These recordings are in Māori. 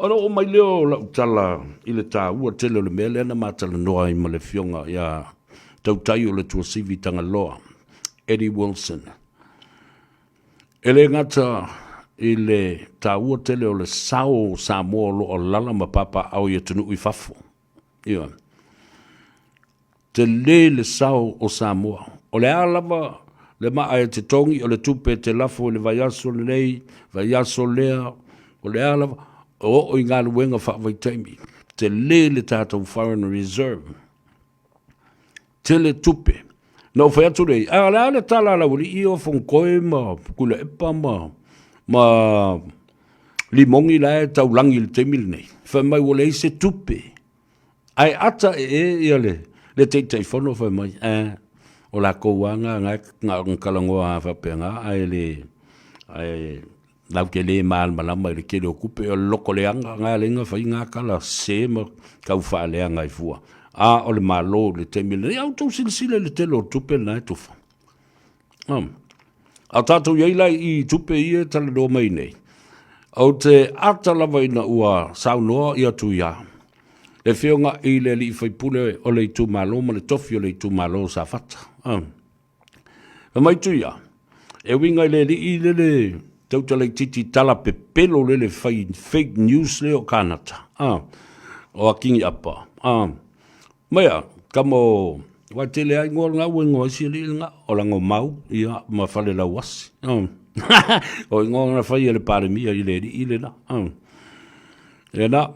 Ora o mai leo la utala i le tā ua tele o le mea lena mātala noa i ma le fionga ia tautai o le tua sivi tanga loa, Eddie Wilson. E le ngata i le tā ua tele o le sao Samoa lo o lala ma papa au ia tunu i fafo. Ia. Te le sao o Samoa. O le alava le maa e te tongi o le tupe te lafo o le vaiaso lei, vaiaso lea, o le alava o i ngā luenga whaavaitaimi. Te le tātou Foreign Reserve. Te le tupe. Nau whai atu rei. A le tala la wuri i o whonkoe ma kula epa ma Limogi la e tau langi le teimili nei. Whai mai wale i se tupe. Ai ata ia le teitei whono whai mai. O la kouanga ngā kalangoa whapenga ai le lau ke le maal malama le kere o kupe o loko leanga ngā lenga whai ngā kala se ma taufaaleaga i fua. A o le malo le teimile. Au tau silisile le telo tupe na e tufa. A tātou iailai i tupe i e tala do mai nei. Au te atalawa ina ua saunoa i atu ia. Le whionga i le li whaipule o le i tu malo ma le tofi o le i tu malo sa fata. Mai tu ia. E winga i le li i le tautala titi tala pepelo le fake news le o Kanata. O a kingi apa. Mea, kamo wa tele ai ngol nga wengo si li nga o lango mau ia ma fale la wasi. O ngol na fai le palemia i le na. E na,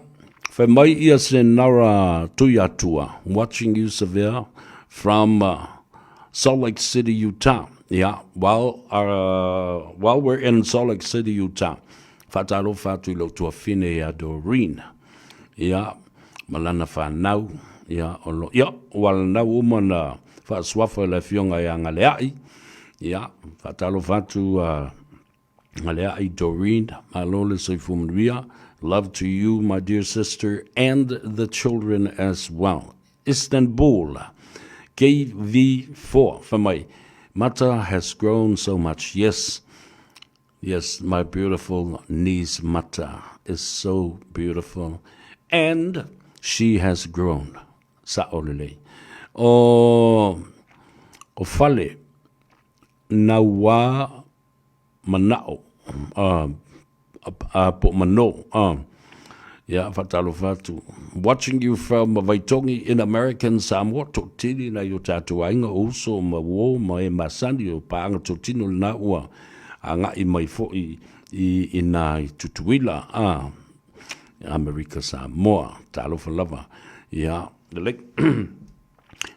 fa mai ia se nara tuyatua, watching you severe from Salt Lake City, Utah. Yeah, while we're in Salt Lake City, Utah, fatalo fatu lo tua fine ya Doreen. Yeah, malana fa nau. Yeah, wal nau umana fa swafa la fionga ya ngaleai. Yeah, fatalo fatu ngaleai Doreen. Malole soifumria. Love to you, my dear sister, and the children as well. Istanbul, KV4 for my Mata has grown so much. Yes, my beautiful niece Mata is so beautiful. And she has grown. Saolele. O fale na wa manao. Po mano. Yeah, fatalo fatu. Watching you from Vaitongi in American Samoa, totili na yo tatuainga uso ma wo ma e masandi o paanga totino na ua anga i mai fo i na tutuila America Samoa talo fa lava. Yeah, like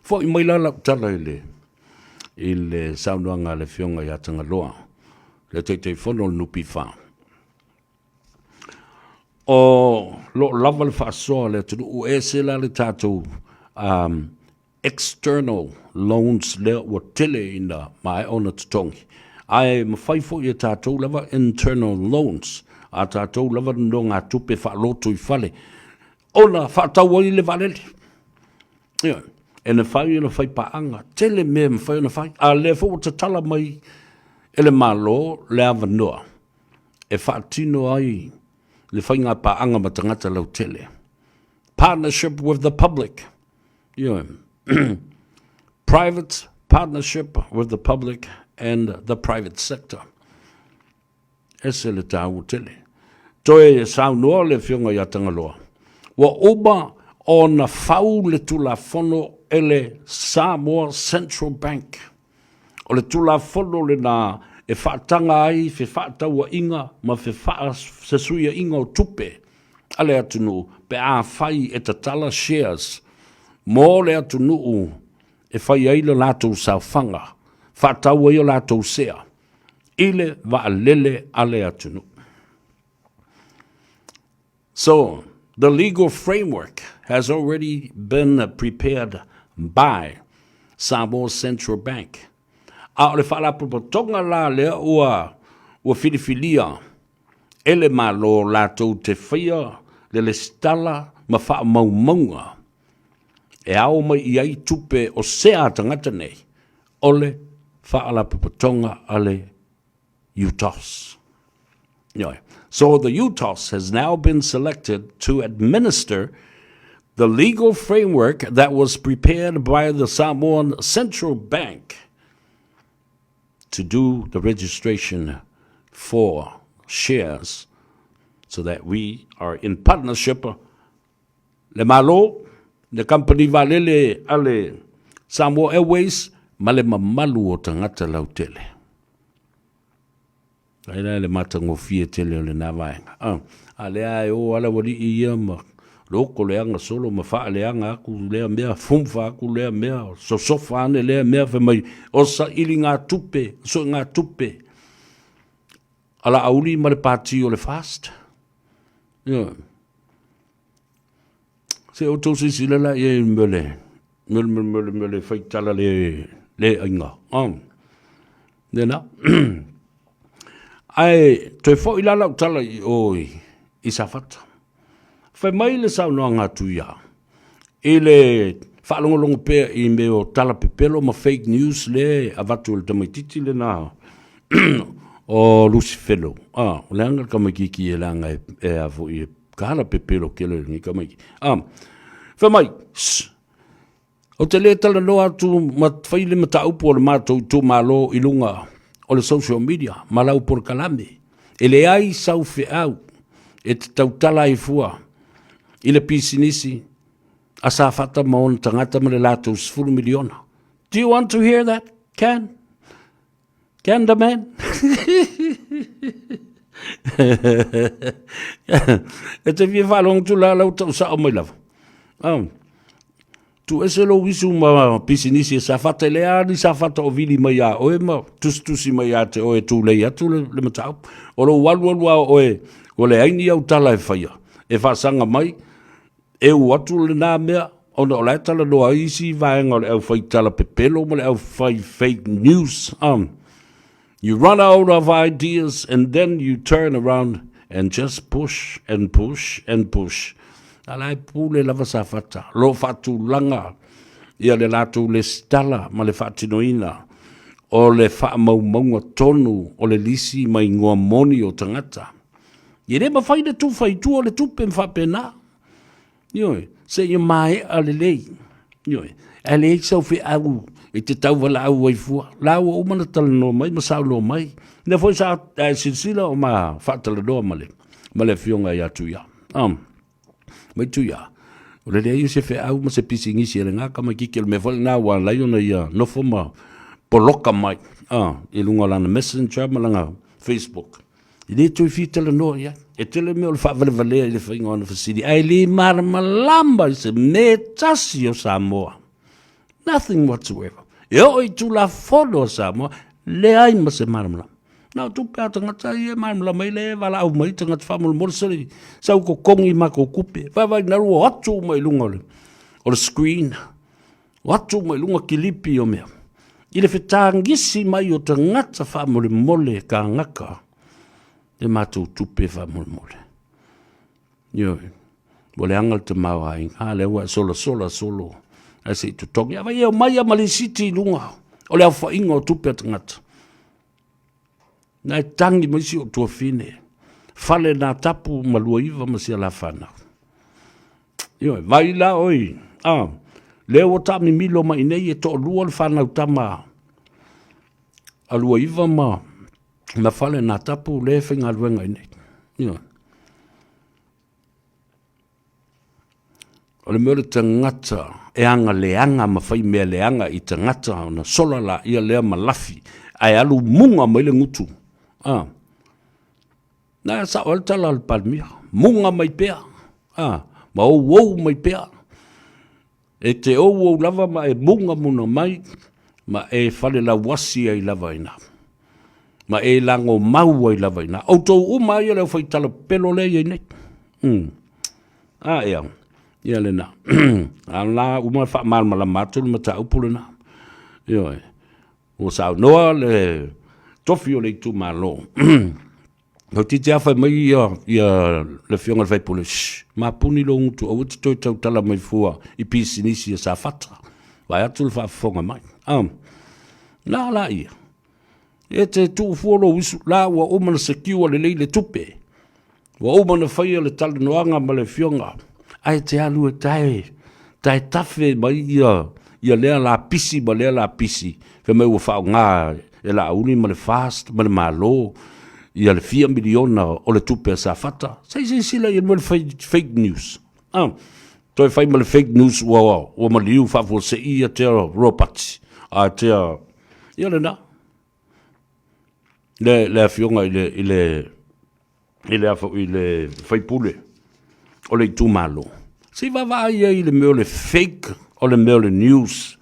fo i mai la tala ile saunoanga le fionga ya tangaloa. Le te fono nupi fa. O lo lava le whaasoa le tunu u e se la le tātou external loans le ua tele ina mai ona tutongi. Ai mawhaifo i tātou lava internal loans. A tātou lava no ngā tupe whaaloto i whale. Ona whaatau i le valele. Ia, e na whai na whai paanga. Tele mea mwhai na whai. A le fo ta tala mai ele malo le avanua. E whaatino ai le whainga paanga matangata lau tele. Partnership with the public. Yeah. Private partnership with the public and the private sector. Ese le tāu tele. Toe e saunua le whionga i atangaloa. Wa oba o na whau le tula fono ele Samoa Central Bank. O le tula fono le na e whaatanga ai, fe whaataua inga, ma fe whaasuia inga o tupe. Ale atunu, pe a whai e tatala shares. Mō le atunu e whai aile lātou sauwhanga. Whaataua i o lātou sea. Ile wa alele ale atunu. So, the legal framework has already been prepared by Samoa Central Bank. A o le whaalapupotonga la lea ua whilifilia. Ele malo lātou te whia, le stala ma wha maumaunga. E ao mai i ai tupe o sea tangata nei. Ole whaalapupotonga ale Utahs. So the UTOS has now been selected to administer the legal framework that was prepared by the Samoan Central Bank to do the registration for shares so that we are in partnership. Le malo, the company valele ale Samoa Airways, male mamalu o tangata lau tele. Aina le matango fie tele le na vaenga. Ale ai o ala wali ia ma loko le anga solo ma fa le anga aku le mea fumfa aku le mea so sofa ane le mea fe mai o sa ili ngā tupe, so ngā tupe. Ala auli ma le pati o le fast. Se o tosi sila la ye mele faitala le inga. Nena. Ai, toi fo ilala utala i oi, i safata. Fai mai le sau noa ngā tuia. I le whaalongolongo pēr i me o tala pepelo ma fake news le avatu le tamaititi le nā o Lucifelo. Le anga kamakiki e langa e avu i kahala pepelo kele ni kamaki. Fai mai, o te le tala noa tu ma whaile ma taupu o le mātou tu malo i lunga o le social media, malau por kalame. E le ai sau fe au, e te tautala i fua, i le pisinisi, a sa fata maon tangata ma le lato 10 miliona. Do you want to hear that? Can the man? E te fie whalong tu la lau tau sa o mai lava. Tu ese lo wisu ma pisinisi sa fata le ani sa fata o vili mai a oe ma tusi mai a te oe tu lei atu le matau. O lo walwalua oe o le aini au tala e whaia. E whasanga mai e u atu le nā mea o na o lai tala noa isi vaenga o le au whai tala pepelo mo le au whai fake news. You run out of ideas and then you turn around and just push and push and push. Alai pule lava sa fata, lo fatu langa, ia le latu le stala, ma le fatinoina, o le wha maunga tonu, o le lisi mai ngoa moni o tangata. I re ma whaida tu whaitu o le tupe mwhapena. Ioi, se i mai a le lei. Ioi, a le sau whi au, e te tau wala au waifua. Lau o umana tala no mai, ma sau no mai. Ne foi sa silsila o ma whatala doa male. Male fionga i atu ia. Mai tu ia. O le lei se fe au ma se pisingisi ele ngā kama kikele me whale nā wā lai ona ia nofo ma poloka mai. I lunga lana messenger ma langa Facebook. I le tui fitala no ia. E tele me o le whaavale valea i le whainga ona whasiri. Ai li marama lamba i se me tasi o Samoa. Nothing whatsoever. E o i tu la fono o Samoa. Le ai ma se marama lamba. Nau tu pēr tangata i e marama lamba i le wala au mai tangata whamula morsari. Sau ko kongi ma ko kupe. Whawai naru o atu mai lunga o le screen. O atu mai lunga kilipi o mea. I le whetangisi mai o tangata whamule mole ka ngaka. E mātou tupe whamule mole. Ioi. O le angal te maua inga. Le ua solo. A se i tutongi. Awa ia mai a malisiti lunga. O le au whainga o tupe tangata. Nai tangi maisi o tua fine. Fale nā tapu malua iwa masi ala whana. Ioi, vai la oi. Leo o tami milo ma inei e to lua le whana utama. Alua iwa ma fale nā tapu le whenga luenga inei. Ioi. O le mele tangata e anga leanga ma whai mea leanga i tangata na sola la ia lea malafi. Ai alu munga mai le ngutu. Na sa o tala al palemia. Munga mai pea. Ma o wou mai pea. E te o wou lava ma e munga muna mai. Ma e fale la wasi ai lava ina. Ma e lango mau ai lava ina. O tau uma ia leo whai tala pelo le ia nei. Ea. Ia le na. La uma wha malma la mātulu ma ta upule na. Ioi. O sao noa le tofi o le tu malo. O titi awhai mai ia le fionga le whaipule. Ma puni lo ngutu o uti toi tau tala mai fua i pisi nisi a sa fata. Vai atu le whaafonga mai. Nā la ia. E te tu fuolo wisu la wa o mana secure le tupe. Wa o mana whaia le tala noanga ma le fionga. Ai te alu e tai tafe mai ia lea la pisi ma lea la pisi. Fe mai ua whao ngā e la uni ma le fast ma le malo. Ia le 4 miliona o le tupe a sa fata. Sei sila ia ma le fake news. Toi fai ma le fake news ua ma liu whafo se ia te ropati. A te ia le na. Le fionga i le faipule o le tu malo. Si va ia i le meo le fake o le meo le news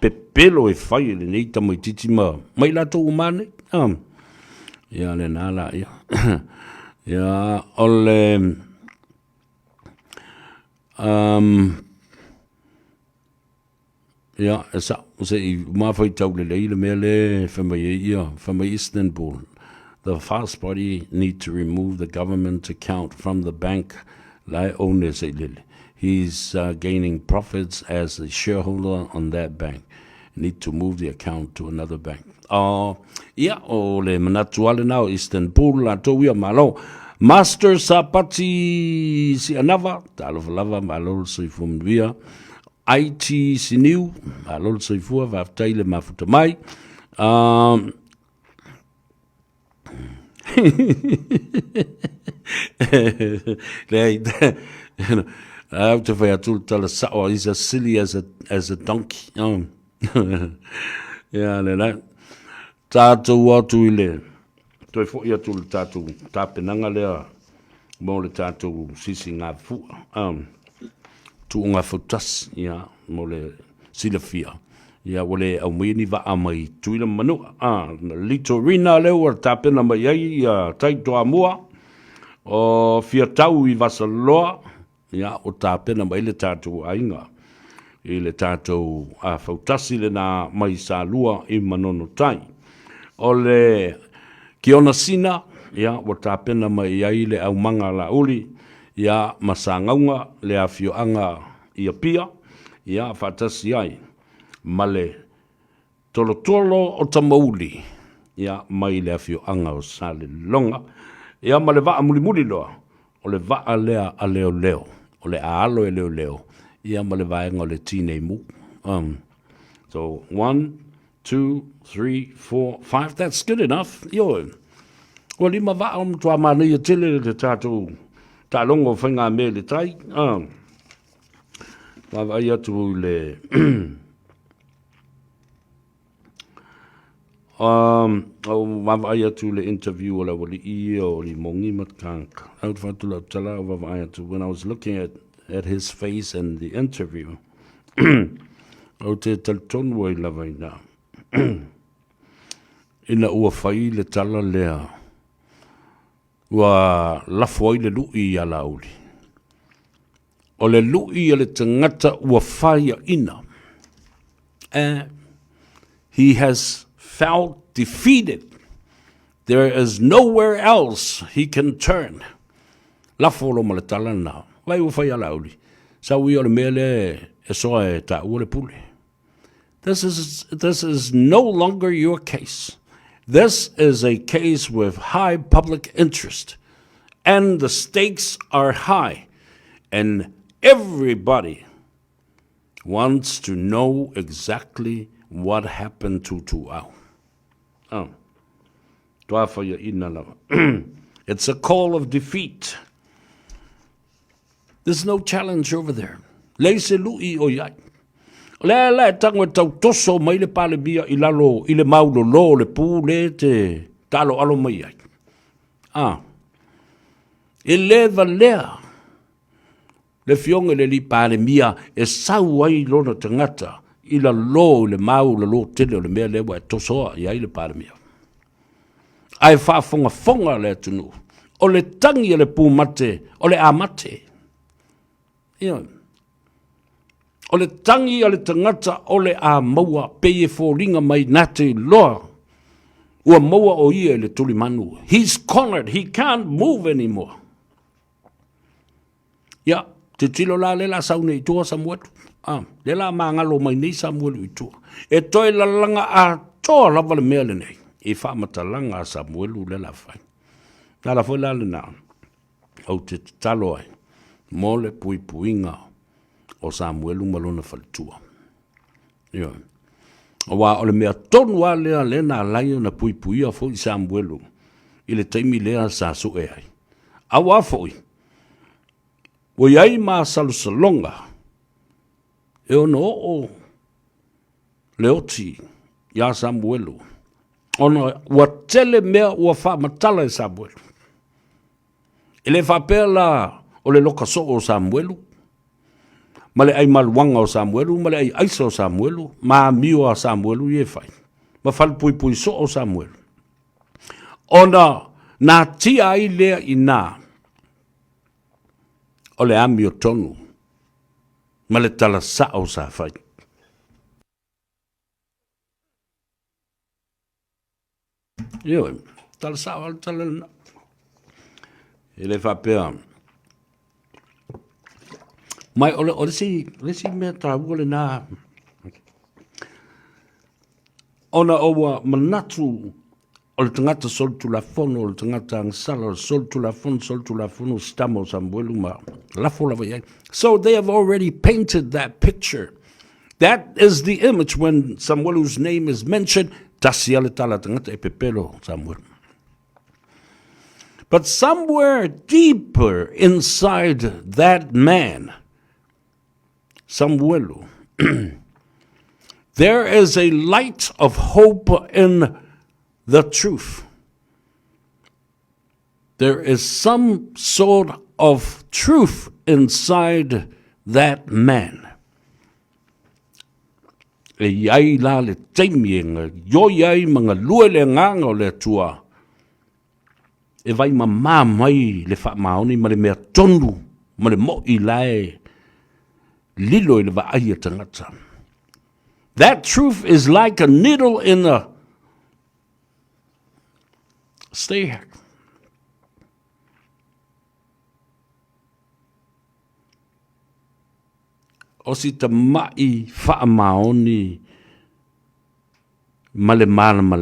pepelo e fai le nei tamo i titi mai lato umane. Ia le nala ia. Ia o le ja, mafai tau le mele from Istanbul. The Fast Party need to remove the government account from the bank. He's gaining profits as a shareholder on that bank. Need to move the account to another bank. Yeah, o le manatuale now Istanbul la to ia malo. Master Sapati si anava, talo lava malo si fumvia. IT siniu, alol soifua vaftai le mafuta mai. I'll te whai atul tala sawa, he's as silly as a donkey. Yeah, le tātou atu i le. Toi fo i atul tātou tāpenanga lea, mo le tātou sisi ngā fua. Tu unga fotas ya mole silafia ya wole au mini va amai tuila manu litorina le war tapena mai ya taito amua o fia tau I vasaloa ya o tapena mai le tatu ainga I le tatu a fotasi le na mai salua I manono tai o le kiona sina ya o tapena mai ai le au manga la uli ia masangaunga le afioanga ia pia ia fatasi ai male tolo o tamauli ia mai le afioanga o sale longa ia male va muli loa o le va lea a leo o le aalo e leo ia male vaenga o le tine mu so 1 2 3 4 5 that's good enough yo o lima va tua mane ia tele le tatu ta longo whainga me le tai. Vaivai atu le... Vaivai atu le interview o la wali I o Limogi matkanka. Autwhatula tala vaivai atu. When I was looking at his face and the interview, o te taltonua I lava ina. Ina ua whai le tala lea. Ua lafo ai le lui a lauli. O le lui a le tangata ua whaia ina. He has felt defeated. There is nowhere else he can turn. Lafo lo ma le tala na. Vai ua whaia lauli. Sa ui o le mele e soa e ta ua le pule. This is no longer your case. This is a case with high public interest, and the stakes are high, and everybody wants to know exactly what happened to Tuau. It's a call of defeat. There's no challenge over there. Leise lui o iai. Le tango tau toso mai le palemia I lalo I le maulo lo le pu le te talo alo mai ai. E le valea le fionga le li palemia e sau ai lona tangata I la lo le maulo lo tele o le mea le wa toso ai le palemia. Ai fa fonga le tunu. O le tangi le pu mate o le amate. O le tangi a le tangata o le a maua peye fōringa mai nate loa. Ua maua o ia le tuli manu. He's cornered. He can't move anymore. Ia, te tilo la le la saune I tua samuetu. Le la maangalo mai nei samuelu I tua. E toi la langa a toa lava le mea le nei. e whamatalanga a Samuelu le la whai. Nā la whai lale nā, au te talo ai, mō le pui puinga o Samuelu malona whalitua. Ia. O wā o le mea tonu a lea le nā laia na pui puia fo i Samuelu, i le taimi lea sa su e ai. A wā foi, o iai mā salusalonga, e ono o le oti ia Samuelu. Ona ua tele mea ua whaamatala e Samuelu. E le whapea la o le loka so o Samuelu. Ma le ai maluanga o Samuelu, ma le ai aisa o Samuelu, ma mio a Samuelu i e whai. Ma whalpui pui so o Samuelu. Ona nā tia ai lea i nā o le ami o tonu, ma le tala sa o sa whai. Ioi, tala sa o tala na. E le whapea. Mai ole si mea tāua le nā. Ona oua manatu o le tangata soltu la fono, o le tangata angsala, soltu la fono, stamo Samuelu ma lafo lava iai. So they have already painted that picture. That is the image when Samuelu's name is mentioned. Tasi ale tala tangata e pepelo Samuelu. But somewhere deeper inside that man, Samuelu, there is a light of hope in the truth. There is some sort of truth inside that man. E iai la le taimienga, yo iai mga lue le nganga o le tua. E vai ma mai le wha maoni ma le mea tonu, ma le mo i lae, lilo i le wa aia tangata. That truth is like a needle in a stay. O si ta mai wha maoni ma le malama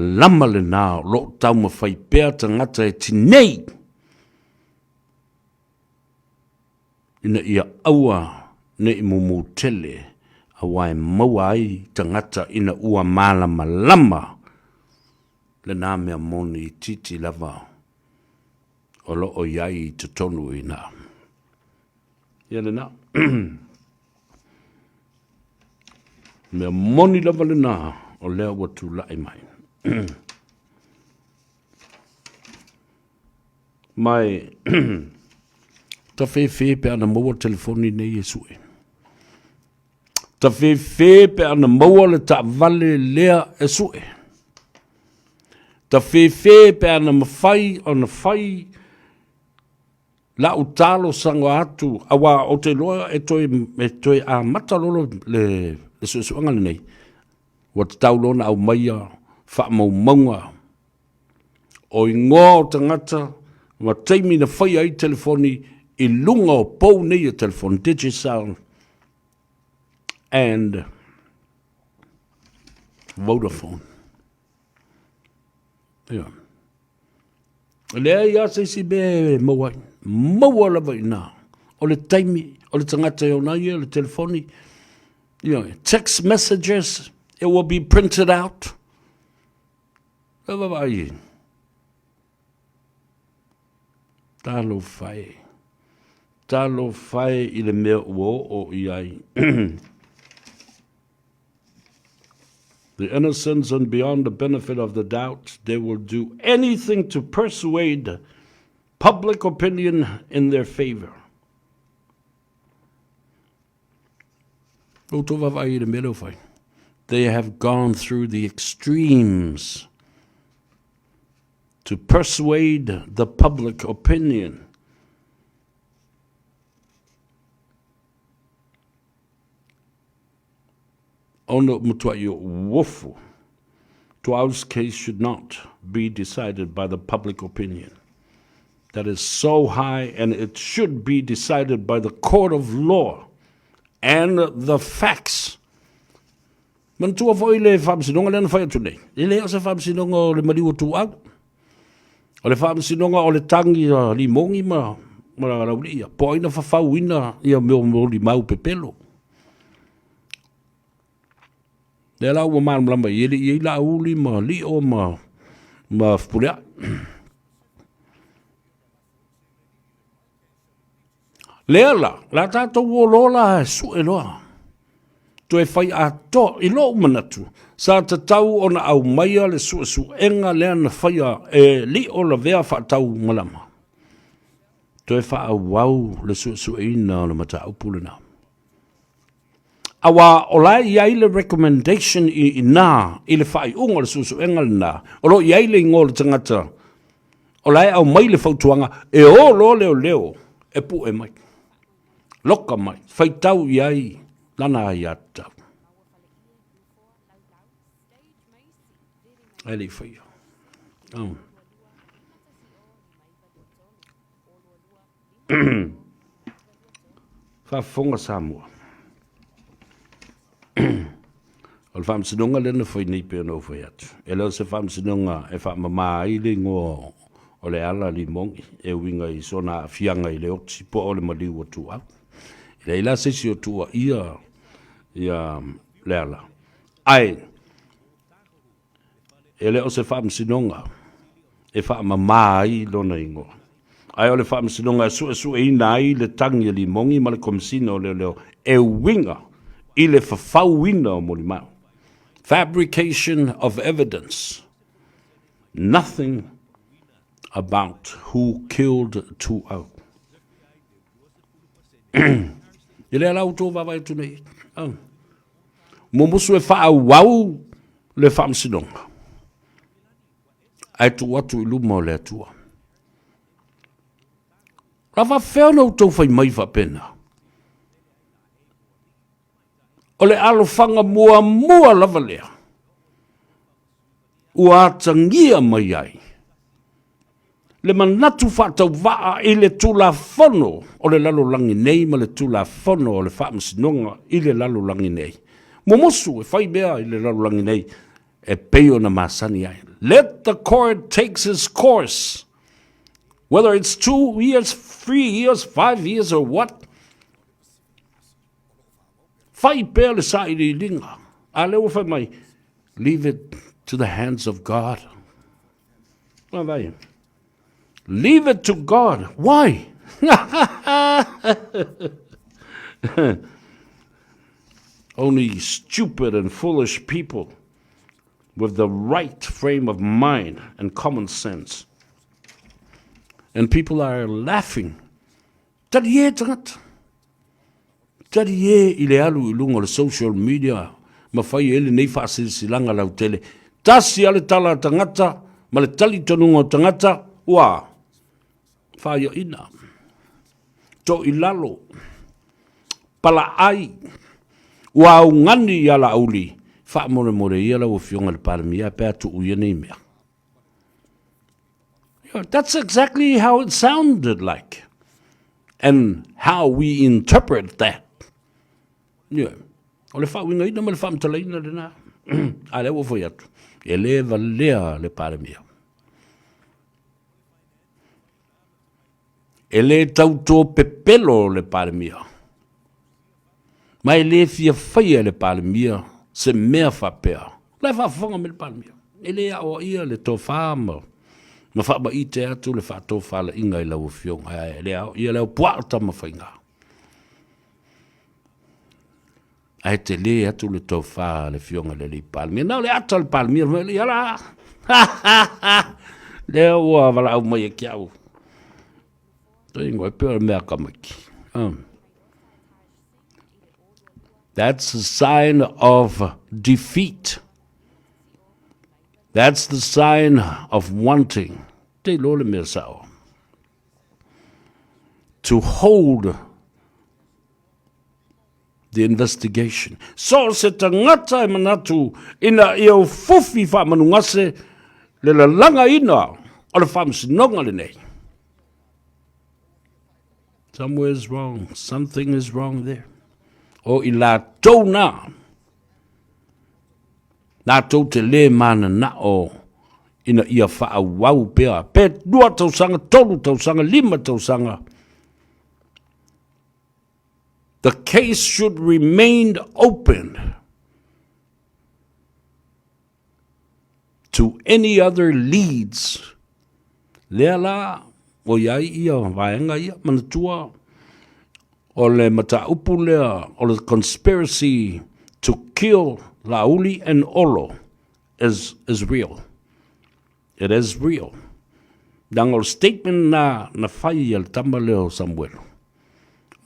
le nā lo tau ma whai pēr tangata e tinei. Ina ia aua ne I mumu tele a wai maua ai tangata ina ua malama le nā mea moni titi lava o lo o iai te tonu I nā. Ia le nā. Mea moni lava le nā o lea watu lai mai. Mai ta whewhe pe ana maua telefoni nei e sue. Ta whewhe pe ana maua le ta vale lea e sue. Ta whewhe pe ana mawhai o na whai la utalo sangwa atu awa o te loa e toi a matalolo le suanga le nei. Wa te taulona au maia wha maunga. O ingoa o tangata wa teimi na whai ai telefoni I lunga o pou nei a telefoni Digicel and Vodafone. Yeah. Lea ia se si be maua lava I nā. O le taimi, o le tangata o nai le telefoni. You know, text messages, it will be printed out. Vaivai. Talo fai. Talo fai I le mea ua o iai. The innocents and beyond the benefit of the doubt, they will do anything to persuade public opinion in their favor. They have gone through the extremes to persuade the public opinion. Ono mutua yo wofu. Tuau's case should not be decided by the public opinion. That is so high, and it should be decided by the court of law and the facts. Man tua foi le whamsinonga lena whai atu nei. E lea se whamsinonga o le maliwa tu au. O le whamsinonga o le tangi a Limogi ma rauli ia. Po ina whawhau ina ia meo li mau pepelo. Le lau wa maan mlamba i la uli ma li o ma whulea. Lea la tātou o lola su e loa. To e whai a to i lo manatu. Sa te tau o na au maia le su enga lea na whai a li o la vea wha tau malama. To e wha a wau le su ina o le mata upule na. Awa o lai iai le recommendation i nā i le whai unga le su enga le nā. O lo iai le ingo le tangata. O lai au mai le whautuanga e o lo leo e pu e mai. Loka mai. Whai tau iai. Lana ai atau. Ele whaia. Whafonga Samoa. O le whamsinonga lena whai nei pia no whai atu. E leo se whamsinonga e whamama ai le ngō o le ala Limogi. E winga i sona fianga i le oti po o le maliwa tu au. Le ila sesi o tua ia leala. Ai, e leo se whamsinonga, e whamama ai lona ingo. Ai o le whamsinonga e su e ina ai le tangi Limogi ma le komisina o leo e winga i le whawhauina o moli mau. Fabrication of evidence. Nothing about who killed Tuau. I le alau tō wawai tu nei. Momusu e wha wau le whamsinonga. Ai tu atu i luma o le atua. Rawa whēona o tau whai mai whapena. O le alofanga mua lava lea. Ua atangia mai ai. Le manatu whātau waa i le tula whono o le lalo langi nei ma le tula whono o le whaamsinonga i le lalo langi nei. Momosu e whai mea i le lalo langi nei e peo na masani ai. Let the court takes its course. Whether it's 2 years, 3 years, 5 years or what. Whai pea le sa i linga. A leo whai mai. Leave it to the hands of God. Vai. Leave it to God. Why? Only stupid and foolish people with the right frame of mind and common sense. And people are laughing. Tadi e tangata. Tadi e i le alu i lunga le social media. Ma whai ele nei whaasilanga lau tele. Tasi ale tala tangata. Ma le tali tonunga tangata. Ua. Whaia ina. To i lalo. Pala ai. Ua au ngani i ala auli. Wha more i ala o fionga le palemia. Pea tu uia nei mea. That's exactly how it sounded like. And how we interpret that. Yeah. O le whawinga ina ma le whamtala ina le nā. A le wafo iatu. E le valea le palemia. E le tauto pepelo le palemia. Ma e le fia whaia le palemia se mea whapea. Le whafonga me le palemia. E le a ia le tō whāma. Ma whaama i te atu le whaatō whaala inga i lau whiong. E le a ia leo puata ma whainga. Ai te le atu le tō whaa le whionga le li palemia. Nau le ata le palemia. Le ala. Leo ua wala au mai e kiau. That's a sign of defeat. That's the sign of wanting to hold the investigation. So se tangata e manatu ina iau fufi wha manungase le la langa ina o le whamsinonga le nei. Somewhere is wrong. Something is wrong there. O i la tōna. Nā tau te le mana na o ina ia wha wau pea. Pe 2 tausanga, 3 tausanga, 5 tausanga. The case should remain open to any other leads. Lea la, o iai ia, vaenga ia, manatua, o le mata upu lea, o le conspiracy to kill Lauli and Olo is real. It is real. Dangol statement na whai al tama leo Samuel.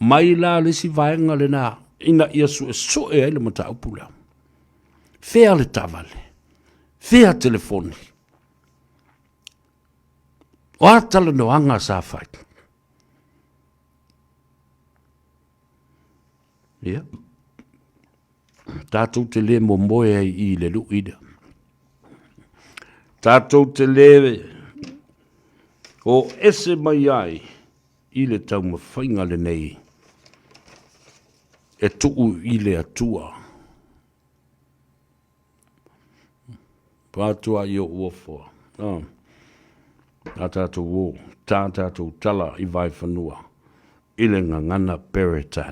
Mai la lesi vaenga le na, ina ia su e le mata upu lea. Fea le tavale. Fea telefoni. O atala no anga sa whai. Yeah. Tātou te le mo moe I le luida. Tātou te le o ese mai ai I le tau mawhainga le nei. E tuu I le atua. Pātua I o uofoa. Tātou o, tātou tala I vai whanua. I le ngangana peretani.